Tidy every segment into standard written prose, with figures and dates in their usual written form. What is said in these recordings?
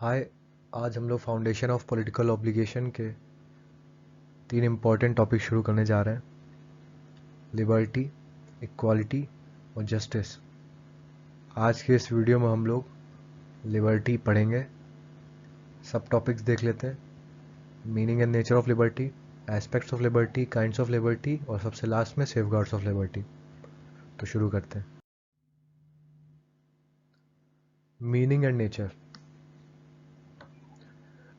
हाय। आज हम लोग फाउंडेशन ऑफ पॉलिटिकल ऑब्लिगेशन के 3 इम्पॉर्टेंट टॉपिक शुरू करने जा रहे हैं। लिबर्टी, इक्वालिटी और जस्टिस। आज के इस वीडियो में हम लोग लिबर्टी पढ़ेंगे। सब टॉपिक्स देख लेते हैं। Meaning and nature of liberty, aspects of liberty, kinds of liberty और सबसे लास्ट में सेफगार्ड्स ऑफ लिबर्टी। तो शुरू करते हैं। Meaning and nature.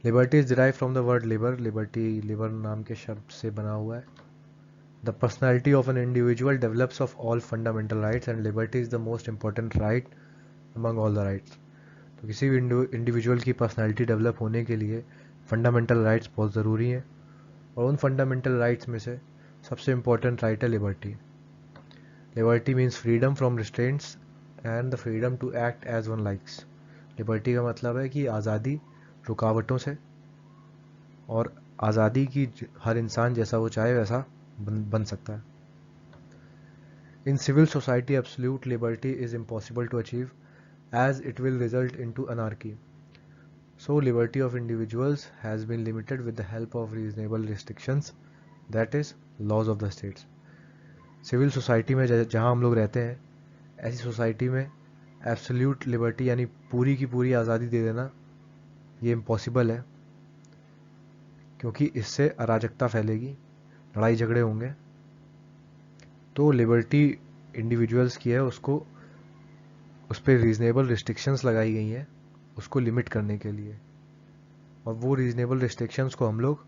Liberty is derive from the word Libre. Libre नाम के शब्द से बना हुआ है। The personality of an individual develops of all fundamental rights and liberty is the most important right among all the rights. तो किसी भी इंडिविजुअल की पर्सनालिटी डेवलप होने के लिए फंडामेंटल राइट्स बहुत ज़रूरी हैं और उन फंडामेंटल राइट्स में से सबसे इम्पोर्टेंट राइट है liberty. Liberty means freedom from restraints and the freedom to act as one likes. Liberty का मतलब है कि आज़ादी रुकावटों से और आज़ादी की हर इंसान जैसा वो चाहे वैसा बन सकता है। In civil society, absolute liberty is impossible to achieve as it will result into anarchy. So, liberty of individuals has been limited with the help of reasonable restrictions, that is, laws of the states. Civil society में जहाँ हम लोग रहते हैं, ऐसी society में absolute liberty यानी पूरी की पूरी आज़ादी दे देना ये इम्पॉसिबल है, क्योंकि इससे अराजकता फैलेगी, लड़ाई झगड़े होंगे। तो लिबर्टी इंडिविजुअल्स की है, उसको उस पर रीजनेबल रिस्ट्रिक्शंस लगाई गई हैं उसको लिमिट करने के लिए, और वो रीजनेबल रिस्ट्रिक्शंस को हम लोग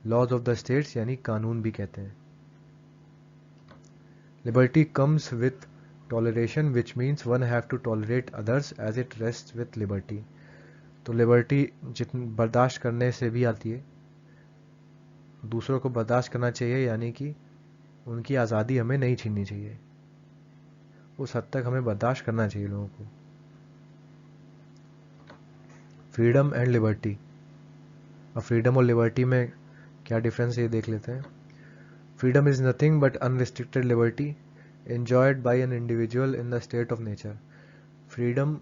लॉज ऑफ द स्टेट्स यानी कानून भी कहते हैं। Liberty comes with toleration which means one have to tolerate others as it rest with liberty. तो लिबर्टी जितनी बर्दाश्त करने से भी आती है, दूसरों को बर्दाश्त करना चाहिए, यानी कि उनकी आज़ादी हमें नहीं छीननी चाहिए, उस हद तक हमें बर्दाश्त करना चाहिए लोगों को। Freedom and liberty. अब फ्रीडम और लिबर्टी में क्या डिफरेंस है ये देख लेते हैं। Freedom is nothing but unrestricted liberty enjoyed by an individual in the state of nature. Freedom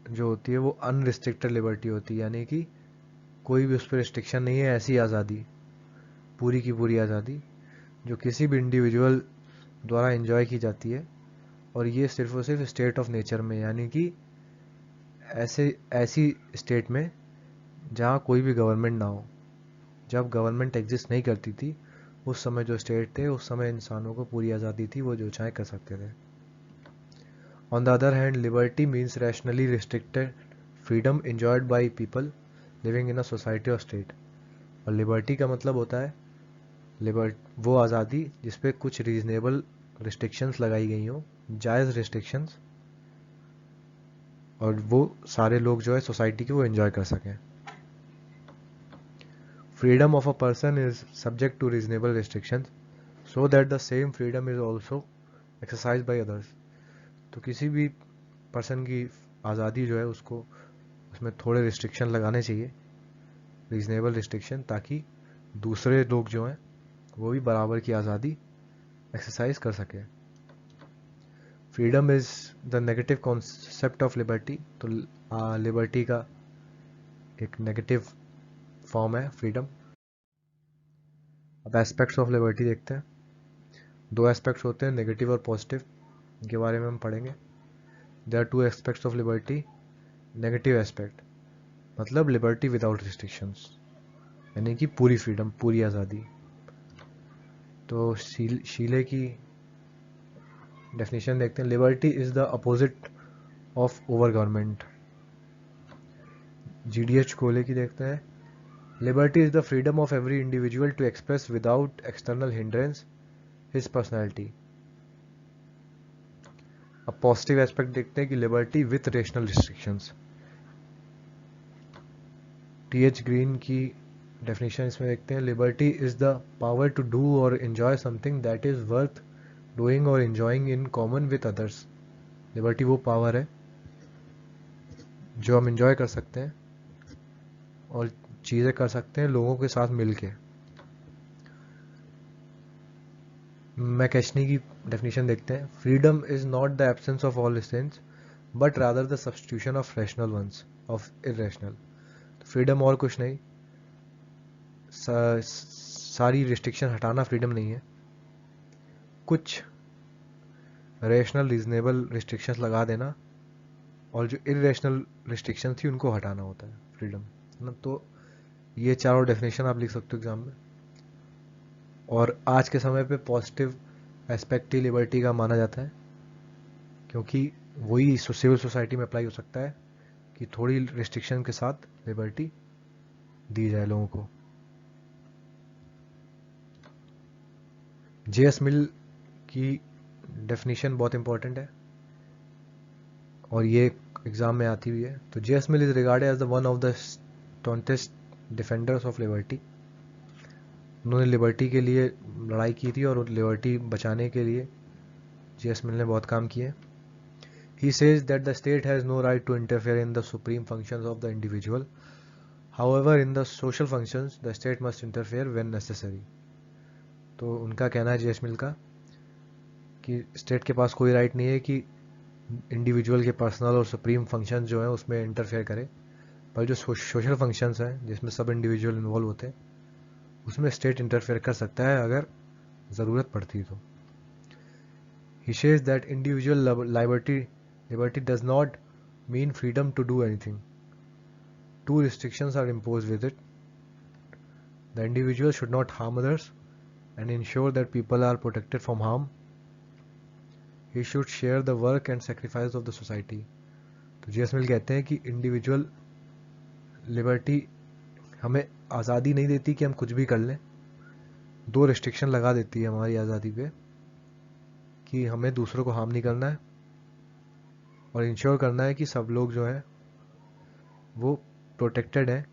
जो होती है वो अनरिस्ट्रिक्टेड लिबर्टी होती है, यानी कि कोई भी उस पर रिस्ट्रिक्शन नहीं है, ऐसी आज़ादी, पूरी की पूरी आज़ादी जो किसी भी इंडिविजुअल द्वारा एंजॉय की जाती है, और ये सिर्फ और सिर्फ स्टेट ऑफ नेचर में, यानी कि ऐसी स्टेट में जहाँ कोई भी गवर्नमेंट ना हो। जब गवर्नमेंट एग्जिस्ट नहीं करती थी उस समय जो स्टेट थे, उस समय इंसानों को पूरी आज़ादी थी, वो जो चाहे कर सकते थे। On the other hand liberty means rationally restricted freedom enjoyed by people living in a society और स्टेट। और लिबर्टी का मतलब होता है वो आज़ादी जिसपे कुछ रीजनेबल रिस्ट्रिक्शंस लगाई गई हों, जायज़ रिस्ट्रिक्शंस, और वो सारे लोग जो है सोसाइटी के वो एंजॉय कर सकें। Freedom of a person is subject to reasonable restrictions so that the same freedom is also exercised by others. तो किसी भी पर्सन की आज़ादी जो है उसको उसमें थोड़े रिस्ट्रिक्शन लगाने चाहिए, रीजनेबल रिस्ट्रिक्शन, ताकि दूसरे लोग जो हैं वो भी बराबर की आज़ादी एक्सरसाइज कर सके। Freedom is the negative concept of liberty. तो लिबर्टी का एक नेगेटिव फॉर्म है फ्रीडम। अब एस्पेक्ट्स ऑफ लिबर्टी देखते हैं। 2 एस्पेक्ट्स होते हैं, नेगेटिव और पॉजिटिव, इनके बारे में हम पढ़ेंगे। There are 2 aspects of liberty. Negative aspect मतलब लिबर्टी विदाउट रिस्ट्रिक्शंस, यानी कि पूरी फ्रीडम, पूरी आज़ादी। तो शीले की डेफिनेशन देखते हैं। Liberty is the opposite of over government. GDH Cole की देखते हैं। Liberty is the freedom of every individual to express without external hindrance his personality. अब पॉजिटिव एस्पेक्ट देखते हैं कि liberty with rational restrictions. TH Green की definition इसमें देखते हैं। Liberty is the power to do और enjoy something that is worth doing और enjoying in common with others. Liberty वो पावर है जो हम एंजॉय कर सकते हैं और चीज़ें कर सकते हैं लोगों के साथ मिलके। मैकेशनी की डेफिनेशन देखते हैं। Freedom is not the absence of all restraints but rather the substitution of rational ones of irrational. Freedom और कुछ नहीं, सारी रिस्ट्रिक्शन हटाना फ्रीडम नहीं है, कुछ रैशनल रीजनेबल रिस्ट्रिक्शंस लगा देना और जो इरेशनल रिस्ट्रिक्शन थी उनको हटाना होता है फ्रीडम, है ना। तो ये चारों डेफिनेशन आप लिख सकते हो एग्जाम में। और आज के समय पे पॉजिटिव एस्पेक्ट ही लिबर्टी का माना जाता है, क्योंकि वही सिविल सोसाइटी में अप्लाई हो सकता है कि थोड़ी रिस्ट्रिक्शन के साथ लिबर्टी दी जाए लोगों को। जेएस मिल की डेफिनेशन बहुत इंपॉर्टेंट है और ये एग्जाम में आती हुई है। तो JS mill is regarded as the one of the stoutest defenders of liberty. उन्होंने लिबर्टी के लिए लड़ाई की थी और लिबर्टी बचाने के लिए जेएस मिल ने बहुत काम किए। He says that the state has no right to interfere in the supreme functions of the individual. However, in the social functions, the state must interfere when necessary. तो उनका कहना है जेएस मिल का कि स्टेट के पास कोई राइट नहीं है कि इंडिविजुअल के पर्सनल और सुप्रीम फंक्शन जो हैं उसमें इंटरफेयर करे, पर जो सोशल फंक्शंस हैं जिसमें सब इंडिविजुअल इन्वॉल्व होते हैं उसमें स्टेट इंटरफेयर कर सकता है अगर ज़रूरत पड़ती तो। He says that individual liberty does not mean freedom to do anything. Two restrictions are imposed with it. The individual should not harm others and ensure that people are protected from harm. He should share the work and sacrifice of the society. तो JS मिल कहते हैं कि individual liberty हमें आज़ादी नहीं देती कि हम कुछ भी कर लें, दो रिस्ट्रिक्शन लगा देती है हमारी आज़ादी पे कि हमें दूसरों को हार्म नहीं करना है और इंश्योर करना है कि सब लोग जो हैं वो प्रोटेक्टेड हैं,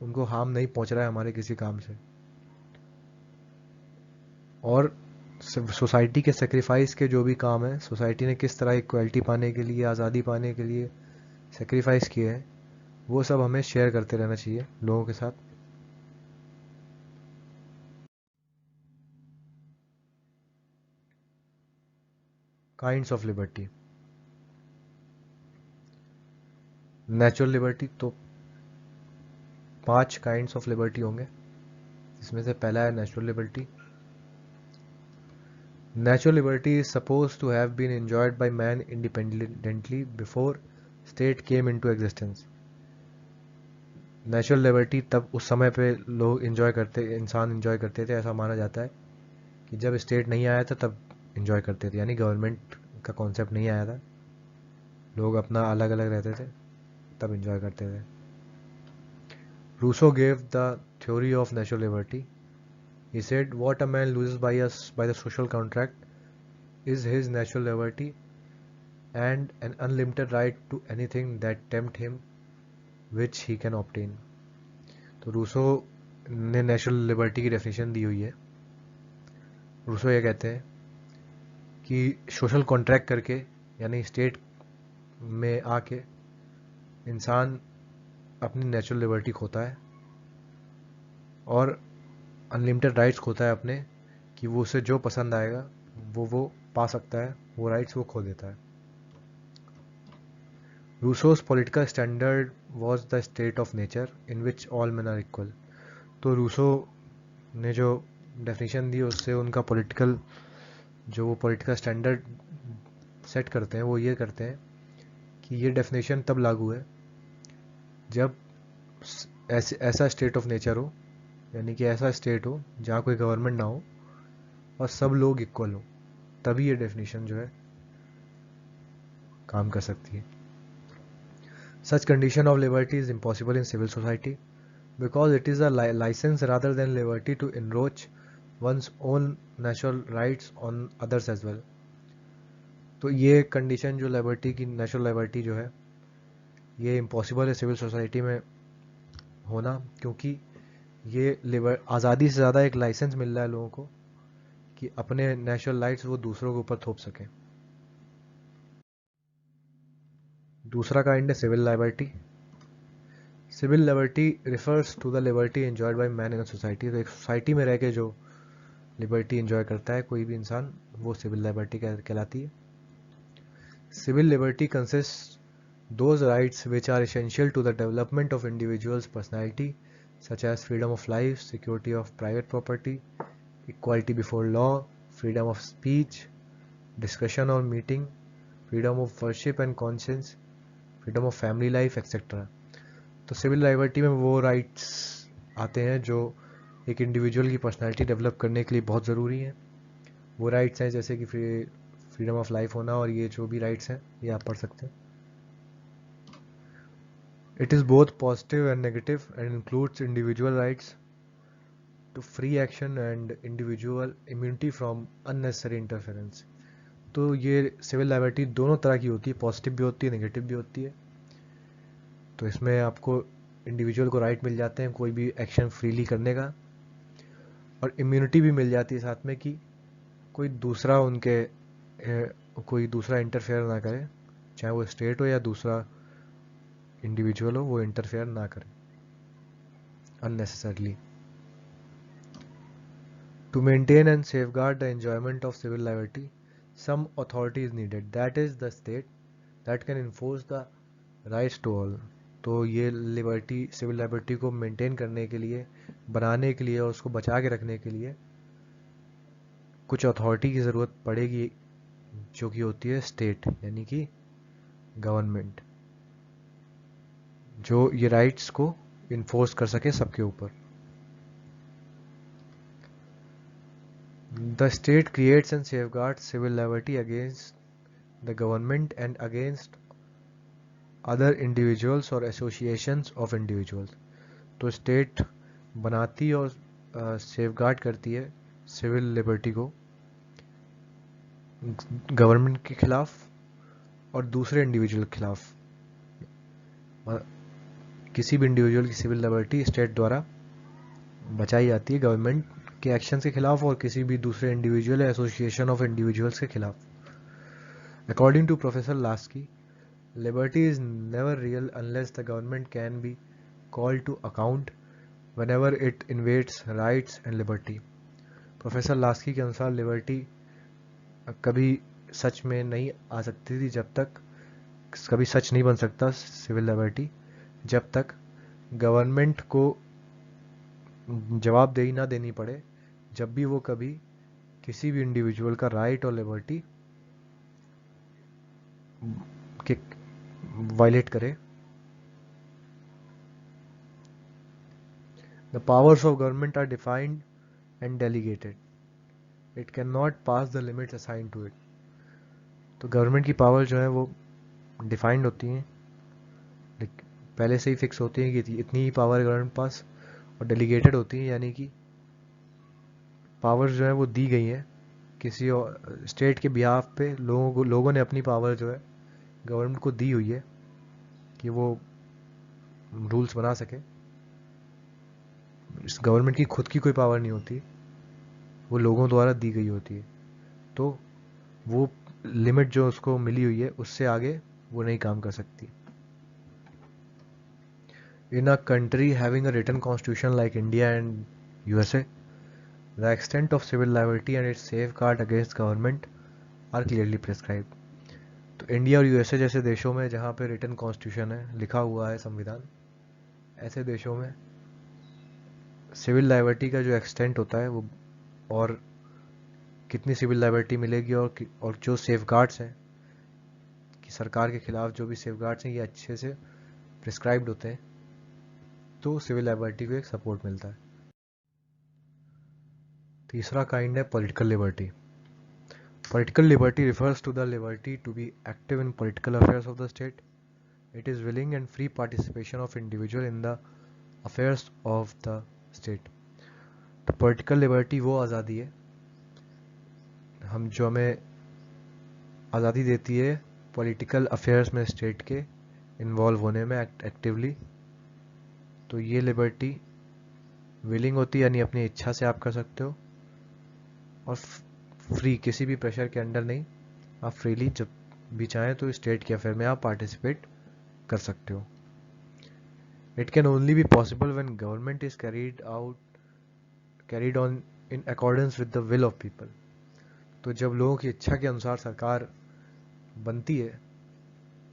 उनको हार्म नहीं पहुंच रहा है हमारे किसी काम से। और सोसाइटी के सेक्रीफाइस के जो भी काम है, सोसाइटी ने किस तरह इक्वलिटी पाने के लिए, आज़ादी पाने के लिए सेक्रीफाइस किए हैं, वो सब हमें शेयर करते रहना चाहिए लोगों के साथ। Kinds of liberty. Natural liberty, तो 5 काइंड्स ऑफ लिबर्टी होंगे, इसमें से पहला है natural liberty. Natural liberty is supposed to have been enjoyed by man independently before state came into existence. Natural liberty तब उस समय पे लोग इंसान एंजॉय करते थे, ऐसा माना जाता है कि जब स्टेट नहीं आया था तब एंजॉय करते थे, यानी गवर्नमेंट का कॉन्सेप्ट नहीं आया था, लोग अपना अलग अलग रहते थे तब एंजॉय करते थे। Rousseau gave the theory of natural liberty. He said, what a man loses by the social contract is his natural liberty and an unlimited right to anything that tempt him which he can obtain. तो Rousseau ने natural liberty की definition दी हुई है। Rousseau ये कहते हैं कि social contract करके, यानी स्टेट में आके इंसान अपनी नेचुरल लिबर्टी खोता है और अनलिमिटेड राइट्स खोता है अपने, कि वो उसे जो पसंद आएगा वो पा सकता है, वो राइट्स वो खो देता है। Rousseau's political standard was the state of nature in which all men are equal. तो रूसो ने जो डेफिनेशन दी उससे उनका वो पॉलिटिकल स्टैंडर्ड सेट करते हैं, वो ये करते हैं कि ये डेफिनेशन तब लागू है जब ऐसा स्टेट ऑफ नेचर हो, यानी कि ऐसा स्टेट हो जहाँ कोई गवर्नमेंट ना हो और सब लोग इक्वल हो, तभी ये डेफिनेशन जो है काम कर सकती है। Such condition of liberty is impossible in civil society because it is a licence rather than liberty to encroach one's own natural rights on others as well. तो ये कंडीशन जो लिबर्टी की, नेचुरल लिबर्टी जो है, ये impossible है civil society में होना, क्योंकि ये आज़ादी से ज़्यादा एक लाइसेंस मिल रहा है लोगों को कि अपने नेचुरल राइट्स वो दूसरों के ऊपर थोप सकें। दूसरा काइंड है civil liberty. Civil liberty refers to the liberty enjoyed by man in a society. तो एक सोसाइटी में रह के जो लिबर्टी एंजॉय करता है कोई भी इंसान, वो सिविल लिबर्टी कहलाती है। Civil liberty consists those rights which are essential to the development of individual's personality, such as freedom of life, security of private property, equality before law, freedom of speech, discussion or meeting, freedom of worship and conscience, freedom of family life, etc. तो civil liberty में वो rights आते हैं जो एक individual की personality develop करने के लिए बहुत ज़रूरी हैं. वो राइट्स हैं जैसे कि फ्रीडम ऑफ लाइफ होना, और ये जो भी राइट्स हैं ये आप पढ़ सकते हैं. It is both positive and negative and includes individual rights to free action and individual immunity from unnecessary interference. तो ये सिविल लाइबर्टी दोनों तरह की होती है, पॉजिटिव भी होती है, नेगेटिव भी होती है. तो इसमें आपको इंडिविजुअल को राइट मिल जाते हैं कोई भी एक्शन फ्रीली करने का, और इम्यूनिटी भी मिल जाती है साथ में कि कोई दूसरा कोई दूसरा इंटरफेयर ना करे, चाहे वो स्टेट हो या दूसरा इंडिविजुअल हो, वो इंटरफेयर ना करे unnecessarily. To maintain and safeguard the enjoyment of civil liberty, some authority is needed. That is the state that can enforce the rights to all. तो ये लिबर्टी, सिविल लिबर्टी को मेंटेन करने के लिए, बनाने के लिए और उसको बचा के रखने के लिए कुछ अथॉरिटी की ज़रूरत पड़ेगी, जो कि होती है स्टेट, यानी कि गवर्नमेंट, जो ये राइट्स को इन्फोर्स कर सके सबके ऊपर. The state creates and safeguards civil liberty against the government and against other individuals or associations of individuals. तो स्टेट बनाती और सेफगार्ड करती है सिविल लिबर्टी को गवर्नमेंट के खिलाफ और दूसरे इंडिविजुअल के खिलाफ. किसी भी इंडिविजुअल की सिविल लिबर्टी स्टेट द्वारा बचाई जाती है गवर्नमेंट के एक्शन के खिलाफ और किसी भी दूसरे इंडिविजुअल या एसोसिएशन ऑफ इंडिविजुअल्स के खिलाफ. According to professor Laski, liberty is never real unless the government can be called to account whenever it invades rights and liberty. Professor Laski के अनुसार लिबर्टी कभी सच में नहीं आ सकती थी जब तक, कभी सच नहीं बन सकता सिविल लिबर्टी जब तक गवर्नमेंट को जवाबदेही ना देनी पड़े जब भी वो कभी किसी भी इंडिविजुअल का राइट और लिबर्टी के वायलेट करे. The powers of government are defined and delegated. It cannot pass the limits assigned to it. तो गवर्नमेंट की पावर जो है वो डिफाइंड होती हैं, पहले से ही फिक्स होती है कि इतनी ही पावर गवर्नमेंट पास, और डेलीगेटेड होती है यानी कि पावर जो है वो दी गई है किसी और स्टेट के बिहाफ पे. लोगों ने अपनी पावर जो है गवर्नमेंट को दी हुई है कि वो रूल्स बना सके. इस गवर्नमेंट की खुद की कोई पावर नहीं होती, वो लोगों द्वारा दी गई होती है. तो वो लिमिट जो उसको मिली हुई है उससे आगे वो नहीं काम कर सकती. In a country having a written constitution like India and USA, the extent of civil liberty and its safeguard against government are clearly prescribed. तो इंडिया और यूएसए जैसे देशों में जहाँ पे रिटन कॉन्स्टिट्यूशन है, लिखा हुआ है संविधान, ऐसे देशों में सिविल लाइबर्टी का जो एक्सटेंट होता है वो, और कितनी सिविल लाइबर्टी मिलेगी, और जो सेफगार्ड्स हैं कि सरकार के खिलाफ जो भी सेफगार्ड्स हैं ये अच्छे से प्रिस्क्राइब्ड होते हैं, तो सिविल लाइबर्टी को एक सपोर्ट मिलता है. तीसरा काइंड है political liberty. Political liberty refers to the liberty to be active in political affairs of the state. It is willing and free participation of individual in the affairs of the state. तो political liberty वो आज़ादी है जो हमें आज़ादी देती है political affairs में स्टेट के इन्वॉल्व होने में एक्टिवली. तो ये लिबर्टी विलिंग होती है, यानी अपनी इच्छा से आप कर सकते हो, और फ्री, किसी भी प्रेशर के अंडर नहीं, आप फ्रीली जब भी चाहें तो स्टेट के अफेयर में आप पार्टिसिपेट कर सकते हो. It can only be possible when government is carried on in accordance with the will of people. तो जब लोगों की इच्छा के अनुसार सरकार बनती है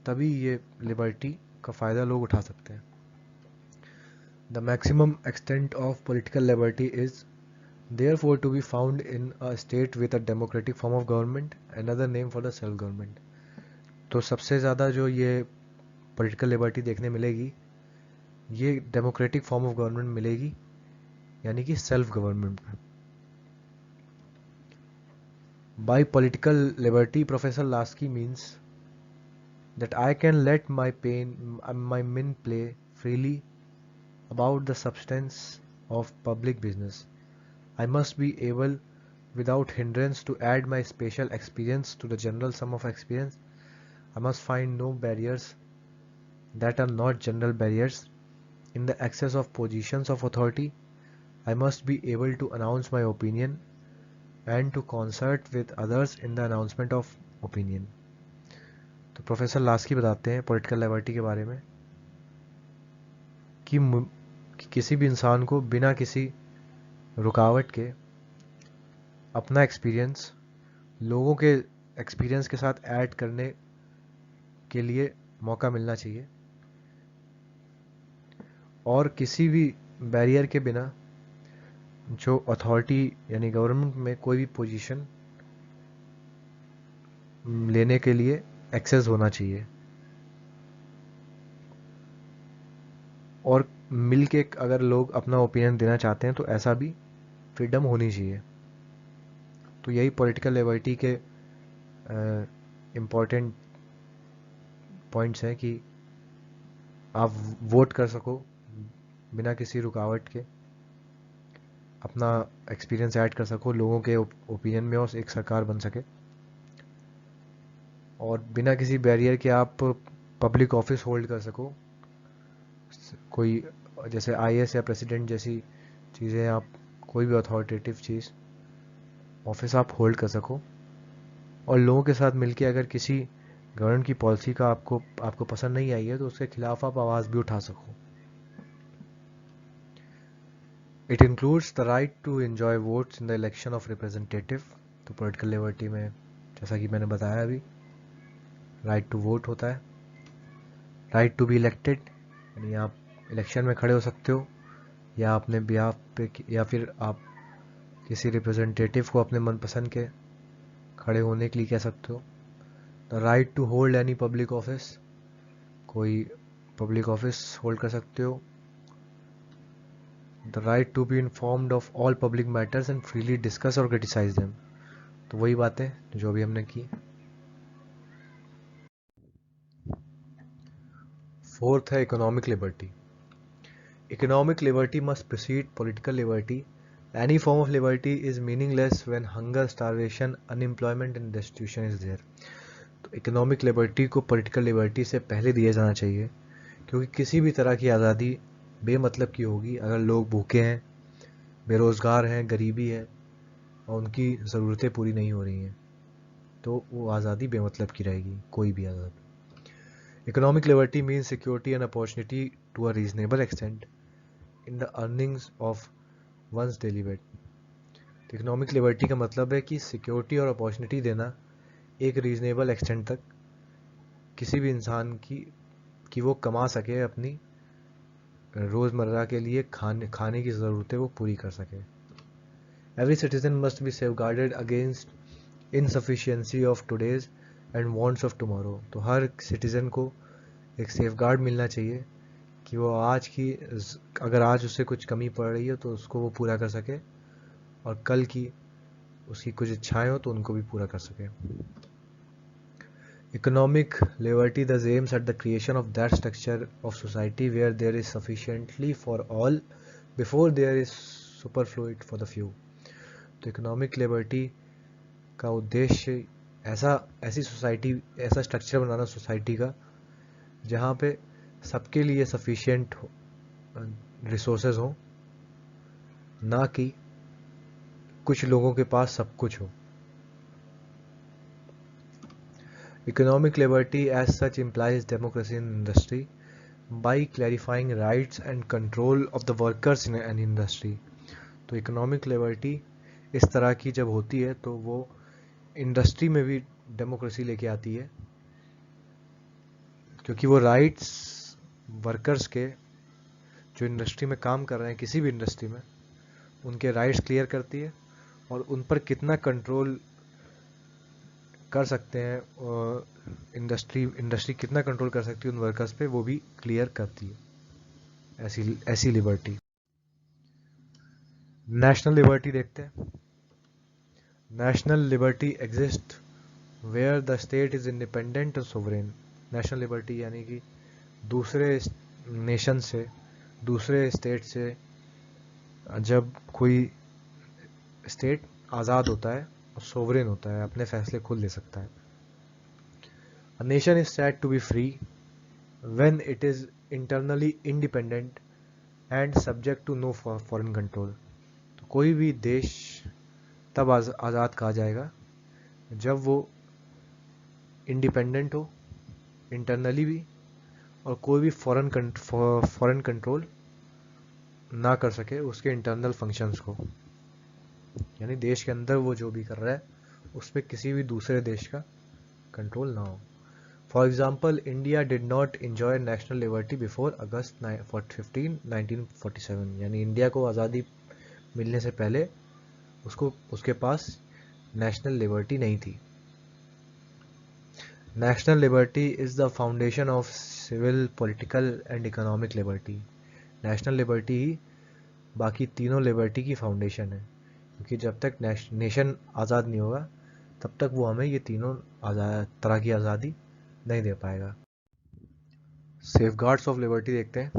तभी ये लिबर्टी का फ़ायदा लोग उठा सकते हैं. The maximum extent of political liberty is therefore to be found in a state with a democratic form of government, another name for the self government. तो सबसे ज़्यादा जो ये पॉलिटिकल लिबर्टी देखने मिलेगी ये डेमोक्रेटिक फॉर्म ऑफ गवर्नमेंट मिलेगी, यानी कि सेल्फ गवर्नमेंट में. Bye political liberty professor Laski means that I can let my men play freely about the substance of public business. I must be able, without hindrance, to add my special experience to the general sum of experience. I must find no barriers that are not general barriers in the access of positions of authority. I must be able to announce my opinion and to concert with others in the announcement of opinion. तो professor Laski बताते हैं political liberty के बारे में कि किसी भी इंसान को बिना किसी रुकावट के अपना एक्सपीरियंस लोगों के एक्सपीरियंस के साथ ऐड करने के लिए मौका मिलना चाहिए और किसी भी बैरियर के बिना जो अथॉरिटी यानी गवर्नमेंट में कोई भी पोजीशन लेने के लिए एक्सेस होना चाहिए और मिलके अगर लोग अपना ओपिनियन देना चाहते हैं तो ऐसा भी फ्रीडम होनी चाहिए. तो यही पॉलिटिकल लिबर्टी के इम्पोर्टेंट पॉइंट्स हैं कि आप वोट कर सको बिना किसी रुकावट के, अपना एक्सपीरियंस ऐड कर सको लोगों के ओपिनियन में और एक सरकार बन सके, और बिना किसी बैरियर के आप पब्लिक ऑफिस होल्ड कर सको. कोई जैसे आईएएस या प्रेसिडेंट जैसी चीज़ें, आप कोई भी अथॉरिटेटिव चीज़ ऑफिस आप होल्ड कर सको और लोगों के साथ मिलके अगर किसी गवर्नमेंट की पॉलिसी का आपको पसंद नहीं आई है तो उसके खिलाफ आप आवाज़ भी उठा सको. It includes the right to enjoy votes in the election of representative. तो पॉलिटिकल लिबर्टी में जैसा कि मैंने बताया अभी राइट टू वोट होता है, राइट टू बी इलेक्टेड यानी आप इलेक्शन में खड़े हो सकते हो या अपने बिहाफ पे या फिर आप किसी रिप्रेजेंटेटिव को अपने मनपसंद के खड़े होने के लिए कह सकते हो. The right to hold any public office, कोई पब्लिक ऑफिस होल्ड कर सकते हो. The right to be informed of all public matters and freely discuss और क्रिटिसाइज देम. तो वही बातें जो भी हमने की. फोर्थ है economic liberty. Economic liberty must precede political liberty. Any form of liberty is meaningless when hunger, starvation, unemployment and destitution is there. तो इकोनॉमिक लिबर्टी को पॉलिटिकल लिबर्टी से पहले दिया जाना चाहिए क्योंकि किसी भी तरह की आज़ादी बेमतलब की होगी अगर लोग भूखे हैं, बेरोज़गार हैं, गरीबी है और उनकी ज़रूरतें पूरी नहीं हो रही हैं, तो वो आज़ादी बेमतलब की रहेगी, कोई भी आज़ादी. Economic liberty means security and opportunity to a reasonable extent in the earnings of one's daily weight. तो इकोनॉमिक लिबर्टी का मतलब है कि सिक्योरिटी और अपॉर्चुनिटी देना एक रीजनेबल एक्सटेंट तक किसी भी इंसान की वो कमा सके, अपनी रोज़मर्रा के लिए खाने की ज़रूरतें वो पूरी कर सके. Every citizen must be safeguarded against insufficiency of today's and wants of tomorrow. तो हर सिटीजन को एक सेफगार्ड मिलना चाहिए कि वो अगर आज उससे कुछ कमी पड़ रही है तो उसको वो पूरा कर सके और कल की उसकी कुछ इच्छाएं हो तो उनको भी पूरा कर सके. Economic liberty thus aims at the creation of that structure of society where there is sufficiently for all before there is superfluity for the few. तो इकोनॉमिक लिबर्टी का उद्देश्य ऐसी सोसाइटी, ऐसा स्ट्रक्चर बनाना सोसाइटी का जहाँ पे सबके लिए सफिशिएंट रिसोर्सेज हो, ना कि कुछ लोगों के पास सब कुछ हो. Economic liberty as such implies democracy in industry by clarifying rights and control of the workers in an industry. तो इकोनॉमिक लिबर्टी इस तरह की जब होती है तो वो इंडस्ट्री में भी डेमोक्रेसी लेके आती है क्योंकि वो राइट्स वर्कर्स के जो इंडस्ट्री में काम कर रहे हैं, किसी भी इंडस्ट्री में, उनके राइट्स क्लियर करती है और उन पर कितना कंट्रोल कर सकते हैं और इंडस्ट्री कितना कंट्रोल कर सकती है उन वर्कर्स पे, वो भी क्लियर करती है ऐसी लिबर्टी। नेशनल लिबर्टी देखते हैं। National liberty exist where the state is independent और सोवरेन। नेशनल लिबर्टी यानी कि दूसरे नेशन से, दूसरे स्टेट से जब कोई स्टेट आज़ाद होता है और सोवरेन होता है, अपने फैसले खुद ले सकता है। A nation is said to be free when it is internally independent and subject to no foreign control। तो कोई भी देश तब आज़ाद कहा जाएगा जब वो इंडिपेंडेंट हो, इंटरनली भी, और कोई भी फॉरेन कंट्रोल ना कर सके उसके इंटरनल फंक्शंस को। यानी देश के अंदर वो जो भी कर रहा है उस पर किसी भी दूसरे देश का कंट्रोल ना हो। For example, India did not enjoy national liberty before August 15, 1947। यानी इंडिया को आज़ादी मिलने से पहले उसके पास नेशनल लिबर्टी नहीं थी। National liberty is the foundation of civil, political and economic liberty. National liberty ही बाकी तीनों लिबर्टी की फाउंडेशन है, क्योंकि जब तक नेशन आज़ाद नहीं होगा तब तक वो हमें ये तीनों तरह की आज़ादी नहीं दे पाएगा। सेफगार्ड्स ऑफ लिबर्टी देखते हैं।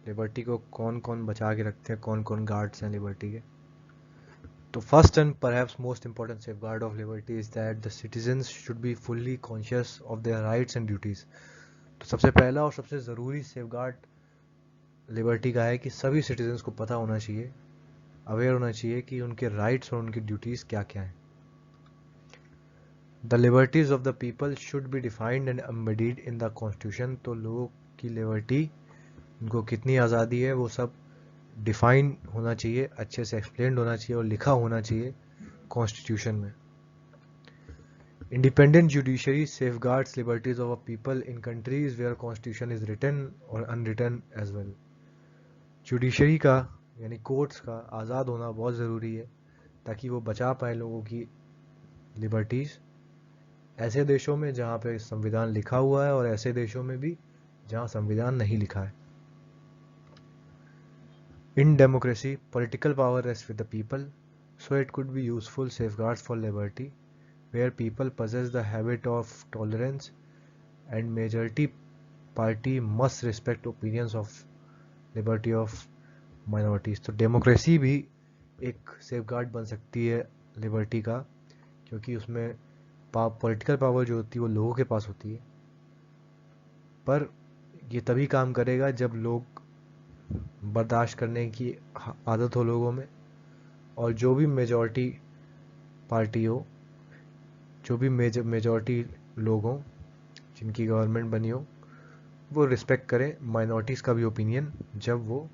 लिबर्टी को कौन कौन बचा के रखते हैं, कौन कौन गार्ड्स हैं लिबर्टी के। तो first and perhaps most important safeguard of liberty is that the citizens should be fully conscious of their rights and duties. तो सबसे पहला और सबसे ज़रूरी सेफगार्ड लिबर्टी का है कि सभी सिटीजन्स को पता होना चाहिए, अवेयर होना चाहिए कि उनके राइट्स और उनकी ड्यूटीज़ क्या क्या हैं। The liberties of the people should be defined and embedded in the constitution. तो लोगों की लिबर्टी, उनको कितनी आज़ादी है, वो सब डिफाइन होना चाहिए, अच्छे से एक्सप्लेन्ड होना चाहिए और लिखा होना चाहिए कॉन्स्टिट्यूशन में। Independent judiciary safeguards liberties of a people in countries where constitution is written और अनरिटन एज वेल। जुडिशरी का यानी कोर्ट्स का आज़ाद होना बहुत ज़रूरी है ताकि वो बचा पाए लोगों की लिबर्टीज़, ऐसे देशों में जहाँ पे संविधान लिखा हुआ है और ऐसे देशों में भी जहाँ संविधान नहीं लिखा है। In democracy, political power rests with the people, so it could be useful safeguards for liberty, where people possess the habit of tolerance and majority party must respect opinions of liberty of minorities। तो democracy भी एक safeguard बन सकती है liberty का, क्योंकि उसमें political power जो होती है वो लोगों के पास होती है, पर ये तभी काम करेगा जब लोग बर्दाश्त करने की आदत हो लोगों में, और जो भी मेजॉरिटी पार्टी हो, जो भी मेजॉरिटी लोग हों जिनकी गवर्नमेंट बनी हो, वो रिस्पेक्ट करें माइनॉरिटीज़ का भी ओपिनियन जब वो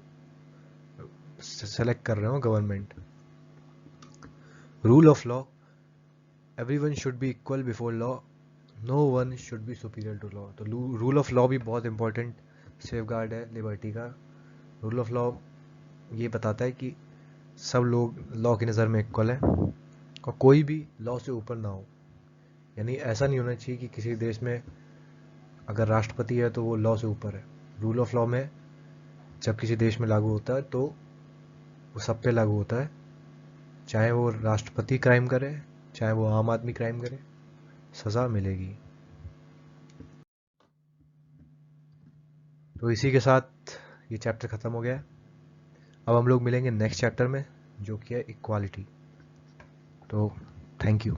सेलेक्ट कर रहे हो government. Rule of law, everyone should be equal before law, no one should be superior to law. तो रूल ऑफ लॉ भी बहुत इंपॉर्टेंट सेफगार्ड है लिबर्टी का। रूल ऑफ लॉ ये बताता है कि सब लोग लॉ की नज़र में इक्वल हैं और कोई भी लॉ से ऊपर ना हो। यानी ऐसा नहीं होना चाहिए कि किसी देश में अगर राष्ट्रपति है तो वो लॉ से ऊपर है। रूल ऑफ लॉ में जब किसी देश में लागू होता है तो वो सब पे लागू होता है, चाहे वो राष्ट्रपति क्राइम करे, चाहे वो आम आदमी क्राइम करे, सज़ा मिलेगी। तो इसी के साथ ये चैप्टर ख़त्म हो गया। अब हम लोग मिलेंगे नेक्स्ट चैप्टर में जो कि है इक्वालिटी। तो थैंक यू।